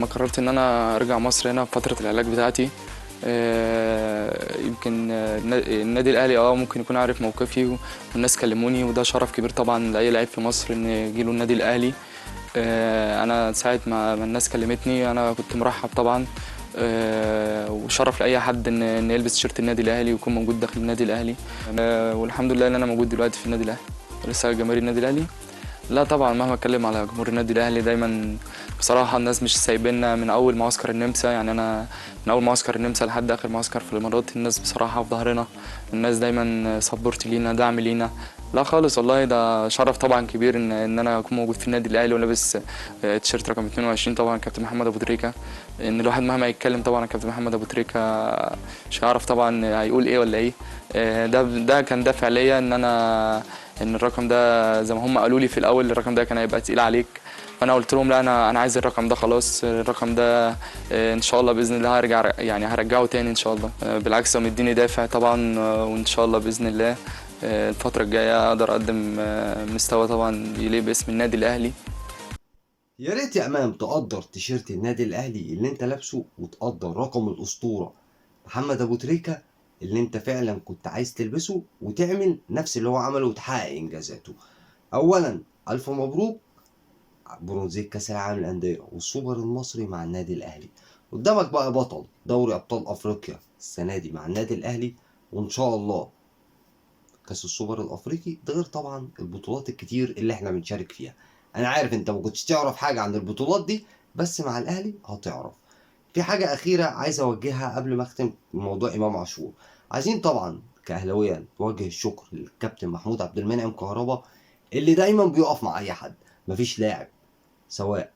ما قررت ان انا ارجع مصر هنا في فتره العلاج بتاعتي. يمكن النادي الاهلي ممكن يكون عارف موقفي والناس كلموني، وده شرف كبير طبعا لاي لعيب في مصر ان يجيله النادي الاهلي. انا ساعه ما الناس كلمتني انا كنت مرحب طبعا، وشرف لاي حد ان يلبس تيشيرت النادي الاهلي ويكون موجود داخل النادي الاهلي. والحمد لله ان انا موجود دلوقتي في النادي الاهلي. لسه جماهير النادي الاهلي، لا طبعا مهما اتكلم على جمهور النادي الاهلي دايما بصراحه الناس مش سايبيننا من اول معسكر النمسا. يعني انا من اول معسكر النمسا لحد اخر معسكر في الامارات الناس بصراحه في ظهرنا، الناس دايما سبورت لينا، دعم لينا. لا خالص والله، ده شرف طبعا كبير ان انا اكون موجود في النادي الاهلي ولابس تيشيرت رقم 22 طبعا كابتن محمد ابو تريكه. ان الواحد مهما يتكلم طبعا كابتن محمد ابو تريكه مش هيعرف طبعا هيقول ايه ولا ايه. ده كان دافع ليا ان الرقم ده زي ما هم قالوا لي في الاول الرقم ده كان هيبقى تقيل عليك، فانا قلت لهم لا، انا عايز الرقم ده خلاص. الرقم ده ان شاء الله باذن الله هرجعه تاني ان شاء الله. بالعكس هو مديني دافع طبعا، وان شاء الله باذن الله الفتره الجايه اقدر اقدم مستوى طبعا يليق باسم النادي الاهلي. يا ريت يا امام تقدر تيشيرت النادي الاهلي اللي انت لابسه، وتقدر رقم الاسطوره محمد ابو تريكه اللي انت فعلا كنت عايز تلبسه، وتعمل نفس اللي هو عمله وتحقق انجازاته. اولا الف مبروك برونزيه كاس العالم للانديه والسوبر المصري مع النادي الاهلي. قدامك بقى بطل دوري ابطال افريقيا السنه دي مع النادي الاهلي، وان شاء الله كاس السوبر الافريقي، ده غير طبعا البطولات الكتير اللي احنا بنشارك فيها. انا عارف انت ما كنتش تعرف حاجه عن البطولات دي، بس مع الاهلي هتعرف. في حاجه اخيره عايز اوجهها قبل ما اختم موضوع امام عاشور. عايزين طبعا كاهلاويه نوجه الشكر للكابتن محمود عبد المنعم كهربا، اللي دايما بيقف مع اي حد. مفيش لاعب سواء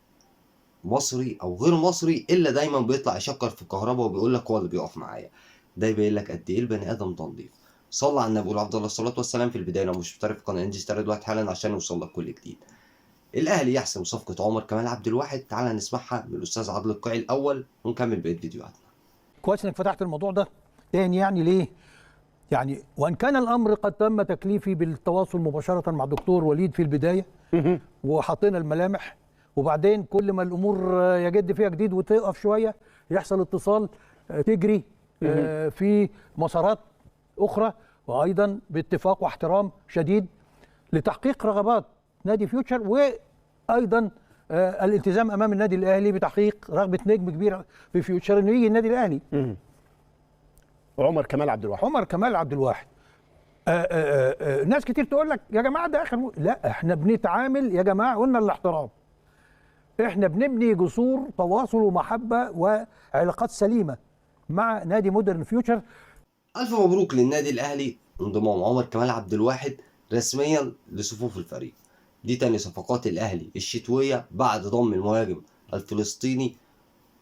مصري او غير مصري الا دايما بيطلع يشكر في كهربا وبيقول لك هو اللي بيقف معايا. ده يبين لك قد ايه البني ادم ده نضيف. صلى على النبي وعلى افضل الصلاه والسلام. في البدايه لو مش مشترك في القناه انجز اشترك دلوقتي حالا عشان يوصل لك كل جديد. الاهلي يحسم صفقه عمر كمال عبد الواحد، تعالى نسمعها من الاستاذ عادل القيعي الاول ونكمل بقيه فيديوهاتنا. كويس انك فتحت الموضوع ده تاني. يعني ليه؟ يعني وان كان الامر قد تم تكليفي بالتواصل مباشره مع دكتور وليد في البدايه وحطينا الملامح، وبعدين كل ما الامور يجد فيها جديد وتقف شويه يحصل اتصال تجري في مسارات اخرى، وايضا باتفاق واحترام شديد لتحقيق رغبات نادي فيوتشر، وايضا الالتزام امام النادي الاهلي بتحقيق رغبه نجم كبير في فيوتشر انه يجي النادي الاهلي. عمر كمال عبد الواحد. عمر كمال عبد الواحد. ناس كتير تقول لك يا جماعه ده اخر لا، احنا بنتعامل يا جماعه، قلنا الاحترام. احنا بنبني جسور تواصل ومحبه وعلاقات سليمه مع نادي مودرن فيوتشر. الف مبروك للنادي الاهلي انضمام عمر كمال عبد الواحد رسميا لصفوف الفريق. دي تاني صفقات الاهلي الشتويه بعد ضم المهاجم الفلسطيني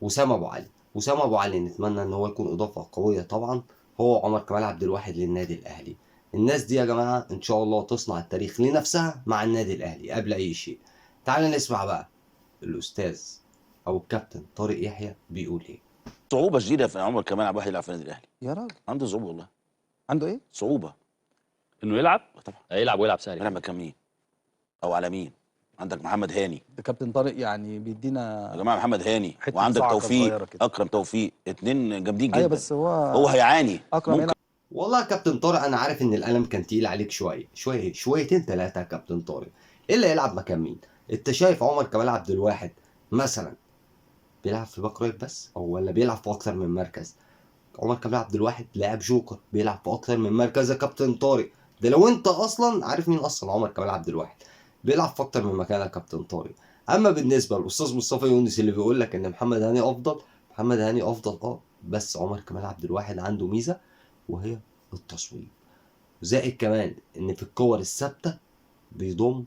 وسام ابو علي. وسام ابو علي نتمنى ان هو يكون اضافه قويه طبعا، هو عمر كمال عبد الواحد للنادي الاهلي. الناس دي يا جماعه ان شاء الله تصنع التاريخ لنفسها مع النادي الاهلي قبل اي شيء. تعال نسمع بقى الاستاذ او الكابتن طارق يحيى بيقول ايه. صعوبة شديدة في عمر كمال عبد الواحد يلعب في النادي الأهلي. يا راجل عنده صعوبة والله. عنده ايه؟ صعوبة انه يلعب طبعا. هيلعب ويلعب سهل. يلعب مكان مين؟ أو على مين؟ عندك محمد هاني ده كابتن طارق يعني بيدينا يا جماعة، محمد هاني حتة وعندك صعقة توفيق صغيرة كده. أكرم توفيق، اتنين جامدين جدا. ايوه بس هو هيعاني اكرم ممكن. هنا. والله يا كابتن طارق انا عارف ان القلم كان تقيل عليك شويتين ثلاثه يا كابتن طارق. ايه اللي يلعب مكان مين؟ انت شايف عمر كمال عبد الواحد مثلا بيلعب في باك رايت بس او ولا بيلعب في اكتر من مركز؟ عمر كمال عبد الواحد لاعب جوكر بيلعب في اكتر من مركز يا كابتن طارق. ده لو انت اصلا عارف مين اصلا عمر كمال عبد الواحد، بيلعب في اكتر من مكان يا كابتن طارق. اما بالنسبه للاستاذ مصطفى يونس اللي بيقول لك ان محمد هاني افضل، محمد هاني افضل بس عمر كمال عبد الواحد عنده ميزه وهي التصويب. زائد كمان ان في الكور الثابته بيضم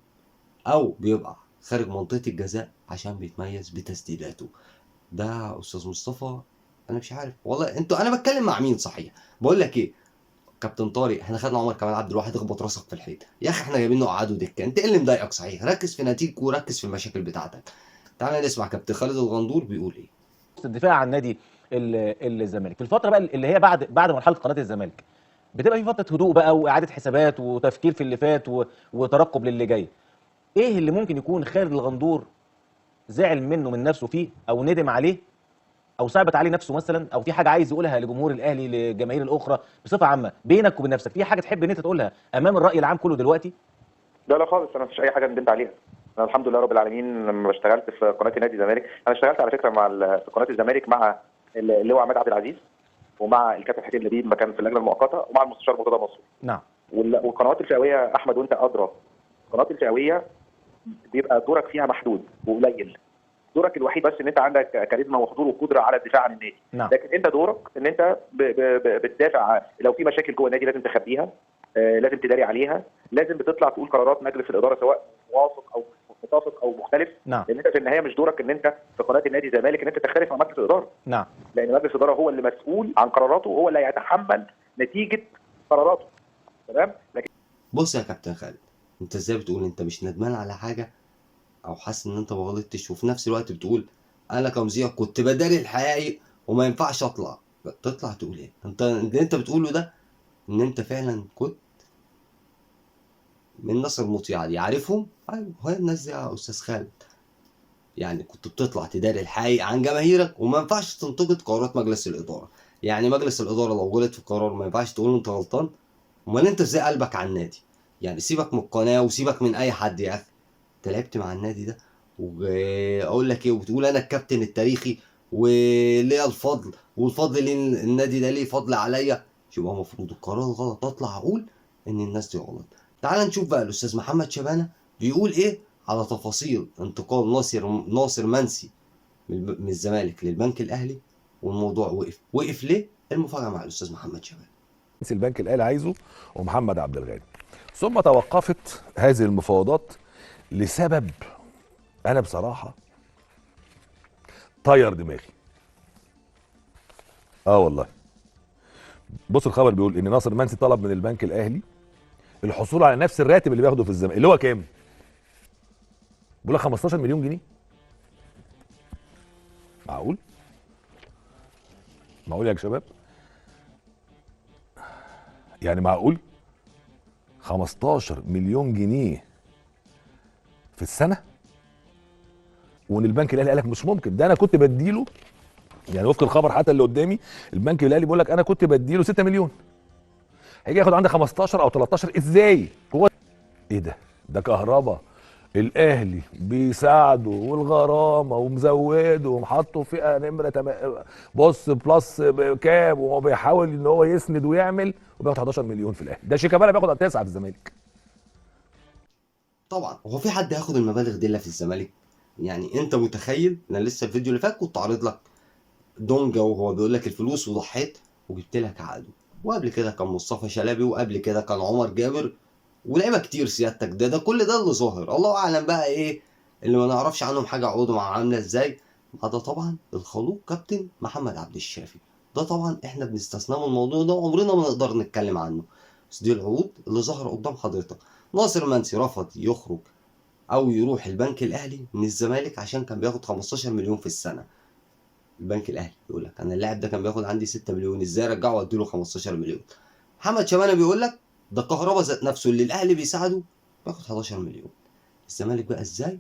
او بيبقى خارج منطقه الجزاء عشان بيتميز بتسديداته. ده استاذ مصطفى انا مش عارف والله انا بتكلم مع مين صحيح. بقول لك ايه كابتن طارق، احنا خدنا عمر كمال عبد الواحد اخبط راسك في الحيط يا اخي، احنا جايبينه قعدوا دكه. انت ايه اللي مضايقك صحيح؟ ركز في نتيجتك وركز في المشاكل بتاعتك. تعالى نسمع كابتن خالد الغندور بيقول ايه. الدفاع عن نادي الزمالك في الفتره بقى اللي هي بعد مرحله قناه الزمالك بتبقى في فتره هدوء بقى واعاده حسابات وتفكير في اللي فات وترقب للي جاي. ايه اللي ممكن يكون خالد الغندور زعل منه من نفسه فيه او ندم عليه او صعبت عليه نفسه مثلا، او في حاجه عايز يقولها لجمهور الاهلي للجماهير الاخرى بصفه عامه بينك وبين نفسك، في حاجه تحب ان انت تقولها امام الراي العام كله دلوقتي؟ لا لا خالص، انا مفيش اي حاجه ندمت عليها. انا الحمد لله رب العالمين لما اشتغلت في قناه نادي الزمالك، انا اشتغلت على فكره في قناه الزمالك مع اللواء عماد عبد العزيز ومع الكابتن حكيم نبيل ما كان في اللجنه المؤقته ومع المستشار مرتضى منصور. نعم. والقنوات الفئويه احمد وانت ادرى، القنوات الفئويه بيبقى دورك فيها محدود وقليل. دورك الوحيد بس ان انت عندك كاريزما وحضور وقدره على الدفاع عن النادي. نعم. لكن انت دورك ان انت بتدافع، لو في مشاكل جوه النادي لازم تخبيها، لازم تداري عليها، لازم بتطلع تقول قرارات مجلس الاداره سواء موافق او متفق او مختلف. نعم. لان انت في النهايه مش دورك ان انت في قناه النادي الزمالك ان انت تختلف مع مجلس الاداره. نعم. لان مجلس الاداره هو اللي مسؤول عن قراراته وهو اللي هيتحمل نتيجه قراراته. تمام؟ لكن بص يا كابتن خالد، انت ازاي بتقول انت مش ندمان على حاجه او حاسس ان انت ما غلطتش، وفي نفس الوقت بتقول انا كمذيع كنت بداري الحقائق وما ينفعش اطلع؟ تطلع تقول ايه؟ انت اللي انت بتقوله ده ان انت فعلا كنت من الناس المطيعه دي، عارفهم؟ ايوه، هي الناس دي يا استاذ خالد. يعني كنت بتطلع تداري الحقيقة عن جماهيرك وما ينفعش تنتقد قرارات مجلس الإدارة. يعني مجلس الإدارة لو غلط في قرار ما ينفعش تقول له أنت غلطان. أمال أنت إزاي قلبك على النادي؟ يعني سيبك من القناة وسيبك من أي حد يا أخي. أنت لعبت مع النادي ده وأقول لك إيه، وبتقول أنا الكابتن التاريخي وليا الفضل والفضل ليه النادي ده ليه فضل عليا. يبقى المفروض القرار غلط أطلع أقول إن الناس دي غلط. تعال نشوف بقى الأستاذ محمد شبانة بيقول إيه على تفاصيل انتقال ناصر منسي من الزمالك للبنك الاهلي، والموضوع وقف ليه؟ المفاجاه مع الاستاذ محمد شبانة. البنك الاهلي عايزه ومحمد عبد الغني، ثم توقفت هذه المفاوضات لسبب انا بصراحه طير دماغي. والله بص، الخبر بيقول ان ناصر منسي طلب من البنك الاهلي الحصول على نفس الراتب اللي بياخده في الزمالك، اللي هو كام؟ بيقول لك 15 مليون جنيه. معقول؟ معقول يا شباب؟ يعني معقول 15 مليون جنيه في السنه؟ وان البنك الاهلي قال لك مش ممكن، ده انا كنت بديله، يعني وفق الخبر حتى اللي قدامي البنك الاهلي بيقول لك انا كنت بديله 6 مليون، هيجي ياخد عندي 15 او 13؟ ازاي؟ هو ايه ده؟ ده كهربا الاهلي بيساعده والغرامه ومزوده ومحطه فئه نمره بص بلس كام، وهو بيحاول ان هو يسند ويعمل، وبياخد 11 مليون في الاهلي. ده شيكابالا بياخد 9 في الزمالك. طبعا هو في حد هياخد المبالغ دي الا في الزمالك؟ يعني انت متخيل؟ انا لسه الفيديو اللي فات كنت عارض لك دونجا وهو بيقول لك الفلوس وضحيت وجبت لك عقده، وقبل كده كان مصطفى شلبي، وقبل كده كان عمر جابر ولعيبه كتير سيادتك. ده كل ده اللي ظاهر، الله اعلم بقى ايه اللي ما نعرفش عنهم حاجه عقودهم عامله ازاي. ده طبعا الخلوق كابتن محمد عبد الشافي، ده طبعا احنا بنستثنى من الموضوع ده وعمرنا ما نقدر نتكلم عنه، بس دي العقود اللي ظاهره قدام حضرتك. ناصر منسي رفض يخرج او يروح البنك الاهلي من الزمالك عشان كان بياخد 15 مليون في السنه. البنك الاهلي بيقول لك انا اللاعب ده كان بياخد عندي 6 مليون، ازاي ارجعه وادي له 15 مليون؟ محمد شبانة بيقول لك ده كهربا ذات نفسه اللي الاهلي بيساعده بياخد 11 مليون. الزمالك بقى ازاي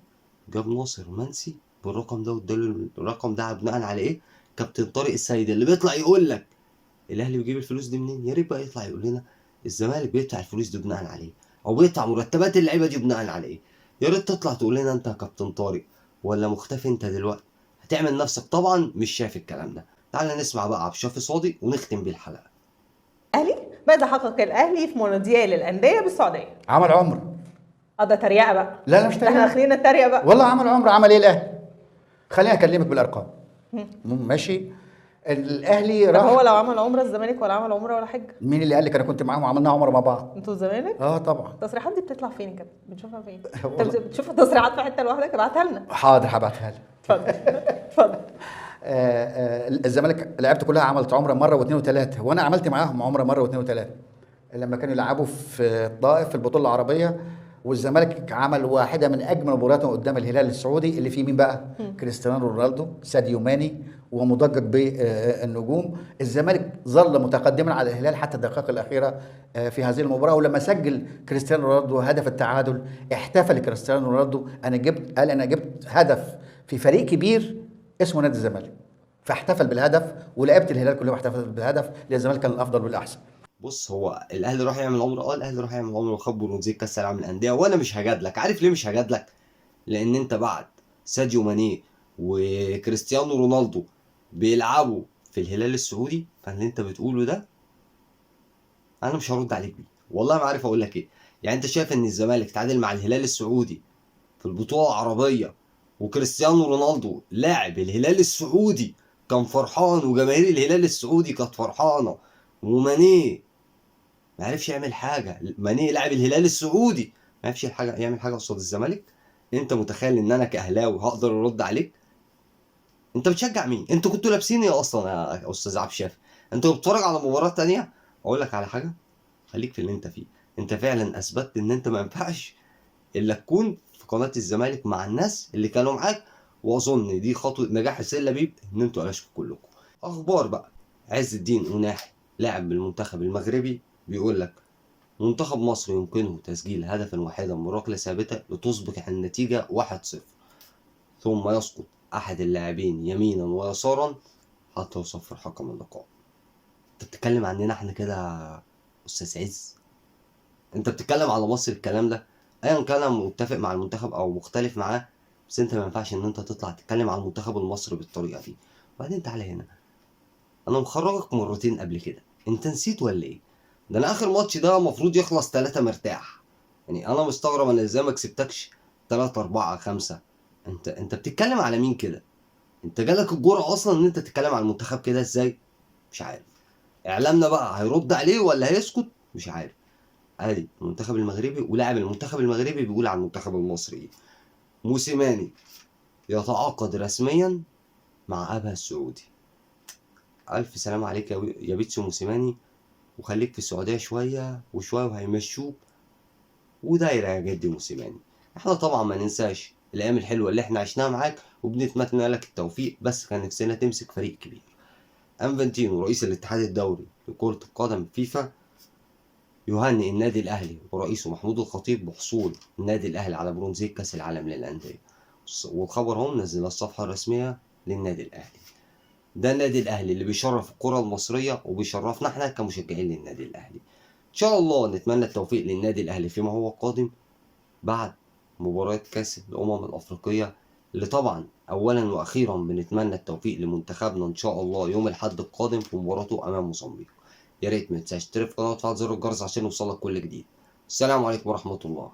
جاب ناصر منسي بالرقم ده واداله الرقم ده بناء على ايه؟ كابتن طارق السيد اللي بيطلع يقول لك الاهلي بيجيب الفلوس دي منين؟ يا ريت بقى يطلع يقول لنا الزمالك بيدفع الفلوس دي بناء على ايه؟ او بيدفع مرتبات اللعيبه دي بناء على ايه؟ يا ريت تطلع تقول لنا انت يا كابتن طارق، ولا مختفي انت دلوقتي؟ هتعمل نفسك طبعا مش شايف الكلام ده. تعال نسمع بقى عبد الشافي صادق ونختم بيه الحلقه. الاهلي ماذا حقق الاهلي في مونديال الانديه بالسعوديه؟ عمل عمره. ده تريقه بقى. لا لا مش تريقه، احنا داخلين التريقه بقى. والله عمل عمره. عمل ايه الاهلي؟ خليني اكلمك بالارقام. ماشي. الاهلي راح. هو لو عمل عمره الزمالك ولا عمل عمره ولا حاجه؟ مين اللي قال لك؟ انا كنت معاهم وعملنا عمره مع بعض. انتوا الزمالك؟ طبعا. التصريحات دي بتطلع فين يا كابتن؟ بنشوفها فين؟ انت بتشوف التصريحات في حته لوحدك؟ ابعتها لنا. حاضر هبعتها لك. اتفضل اتفضل. الزمالك لعبت كلها عملت عمره مره واثنين وثلاثه، وانا عملت معاهم عمره مره واثنين وثلاثه لما كانوا يلعبوا في الطائف في البطوله العربيه، والزمالك عمل واحده من اجمل مبارياتهم قدام الهلال السعودي اللي فيه مين بقى؟ كريستيانو رونالدو، ساديو ماني، ومضجج بالنجوم. الزمالك ظل متقدما على الهلال حتى الدقائق الاخيره في هذه المباراه، ولما سجل كريستيانو رونالدو هدف التعادل احتفل كريستيانو رونالدو، انا جبت هدف في فريق كبير اسمه نادي الزمالك، فاحتفل بالهدف، ولعيبه الهلال كلهم احتفلت بالهدف، لان الزمالك كان الافضل والاحسن. بص، هو الاهلي راح يعمل عمره، الاهلي راح يعمل عمره وخد برونزيه كاس العالم للانديه، وانا مش هجادلك. عارف ليه مش هجادلك؟ لان انت بعد ساديو ماني وكريستيانو رونالدو بيلعبوا في الهلال السعودي، فاللي انت بتقوله ده انا مش هرد عليك بيه، والله ما عارف اقول لك ايه. يعني انت شايف ان الزمالك تعادل مع الهلال السعودي في البطوله العربيه، وكريستيانو رونالدو لاعب الهلال السعودي كان فرحان، وجماهير الهلال السعودي كانت فرحانه، وماني ما عرفش يعمل حاجه؟ ماني لاعب الهلال السعودي ما عرفش يعمل حاجه قصاد الزمالك. انت متخيل ان انا كاهلاوي هقدر ارد عليك؟ انت بتشجع مين؟ انتوا كنتوا لابسين ايه اصلا يا استاذ عبد الشافي؟ انت بتتفرج على مباراه تانية؟ اقول لك على حاجه، خليك في اللي انت فيه. انت فعلا اثبتت ان انت ما ينفعش الا تكون في قناه الزمالك مع الناس اللي كانوا معاك، واظن دي خطوه نجاح حسين لبيب ان انتوا قلشتوا كلكم. اخبار بقى، عز الدين قناحي لاعب بالمنتخب المغربي بيقول لك منتخب مصر يمكنه تسجيل هدفا واحدا من ركله ثابته لتصبح النتيجه 1-0، ثم يسقط احد اللاعبين يمينا ويسارا حتى يصفر حكم اللقاء. انت بتتكلم عننا احنا كده استاذ عز؟ انت بتتكلم على مصر الكلام ده؟ ايا كان متفق مع المنتخب او مختلف معاه، بس انت ما ينفعش ان انت تطلع تتكلم على المنتخب المصري بالطريقه دي. وبعدين تعالى هنا، انا مخرجك مرتين قبل كده، انت نسيت ولا ايه؟ ده انا اخر ماتش ده المفروض يخلص 3 مرتاح. يعني انا مستغرب انا ازاي ما كسبتكش 3 4 5. انت بتتكلم على مين كده؟ انت جالك الجرأة اصلا ان انت تتكلم على المنتخب كده ازاي؟ مش عارف. اعلامنا بقى هيرد عليه ولا هيسكت؟ مش عارف. ادي المنتخب المغربي، ولاعب المنتخب المغربي بيقول على المنتخب المصري: موسيماني يتعاقد رسميا مع ابها السعودي. الف سلام عليك يا بيتسو موسيماني، وخليك في السعوديه شويه وشويه وهيمشوك، ودايره يا جدي موسيماني. احنا طبعا ما ننساش الايام الحلوه اللي احنا عشناها معاك، وبنتمنى لك التوفيق، بس كان نفسنا تمسك فريق كبير. انفانتينو رئيس الاتحاد الدولي لكره القدم فيفا يهنئ النادي الاهلي ورئيسه محمود الخطيب بحصول النادي الاهلي على برونزيه كاس العالم للانديه، والخبر اهو نزل الصفحه الرسميه للنادي الاهلي. ده النادي الاهلي اللي بيشرف الكره المصريه وبيشرفنا احنا كمشجعين للنادي الاهلي. ان شاء الله نتمنى التوفيق للنادي الاهلي فيما هو قادم بعد مباراة كاس الامم الافريقيه، اللي طبعا اولا واخيرا بنتمنى التوفيق لمنتخبنا ان شاء الله يوم الاحد القادم في مباراته امام موزمبيق. يا ريت ما تنساش تشترك في القناه وتفعل زر الجرس عشان يوصلك كل جديد. السلام عليكم ورحمه الله.